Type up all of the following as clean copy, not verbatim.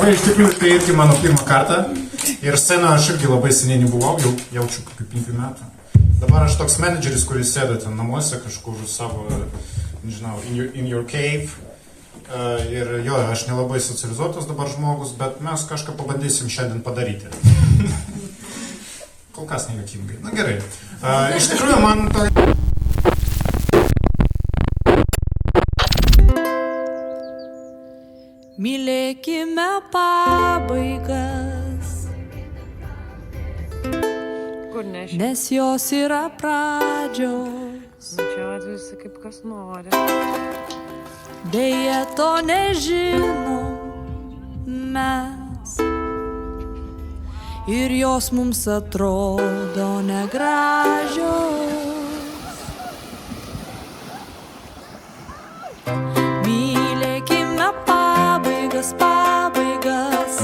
labai iš tikrųjų tai irgi mano pirmą kartą. Ir scenoje aš irgi labai seniai nebuvau, jau jaučiu kokių 5 metų. Dabar aš toks menedžeris, kuris sėda ten namuose kažkur savo, nežinau, in your cave. Ir jo, aš nelabai socializuotas dabar žmogus, bet mes kažką pabandysim šiandien padaryti. Kol kas nejuokingai. Na gerai. Iš tikrųjų, man to... Mylėkime pabaigas, nes jos yra pradžios. Čia visi kaip kas nori. Deja, to nežinom mes. Ir jos mums atrodo negražios. Mylėkime pabaigas,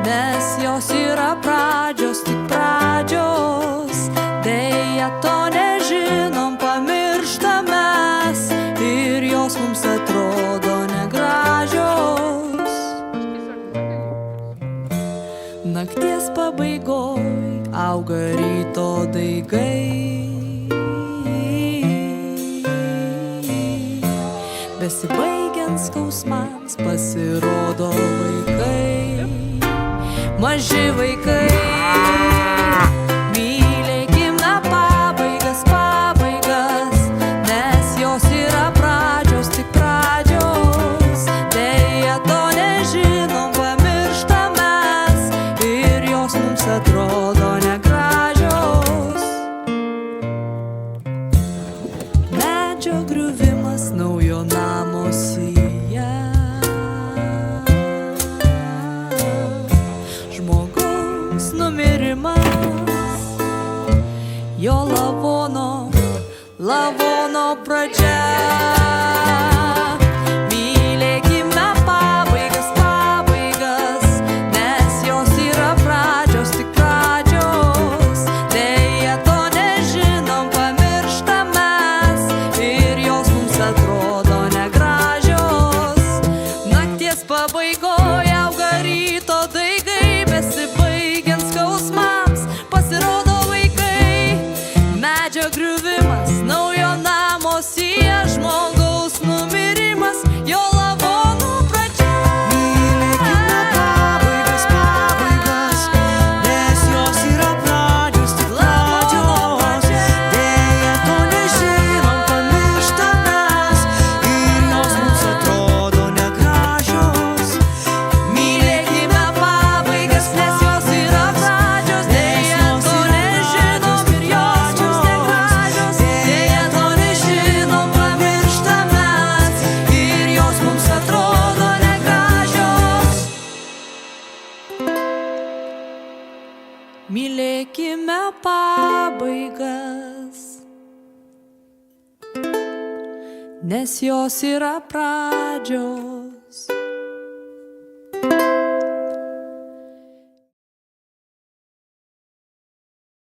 nes jos yra pradžios, tik pradžios. Deja, to nežinom, pamirštam mes. Ir jos mums atrodo negražios. Nakties pabaigoj auga ryto daigai. Besibaigiant skausmams pasirodo vaikai, maži vaikai. Mylėkime pabaigas, nes jos yra pradžios, tik pradžios. Deja, to nežinom, pamirštam mes. Ir jos mums atrodo negražios. Medžio griuvimas naujo namo sija. Žmogaus numirimas, jo lavono pradžia. Mylėkime pabaigas, nes jos yra pradžios, tik pradžios. Deja, to nežinom, pamirštam mes. Ir jos mums atrodo negražios. Nakties pabaigoj auga ryto daigai. Besibaigiant skausmams pasirodo vaikai. Medžio griuvimas, naujo namo sija. Žmogaus numirimas, jo lavono pradžia. Mylėkime pabaigas, nes jos yra pradžios, tik pradžios. Deja, to nežinom, pamirštam mes. Ir jos mums atrodo negražios. Mylėkime pabaigas, nes jos yra pradžios. Deja, to nežinom, ir jos mums negražios. Deja, to nežinom, pamirštam mes. Ir jos mums atrodo negražios. Mylėkime pabaigas, nes jos yra pradžios.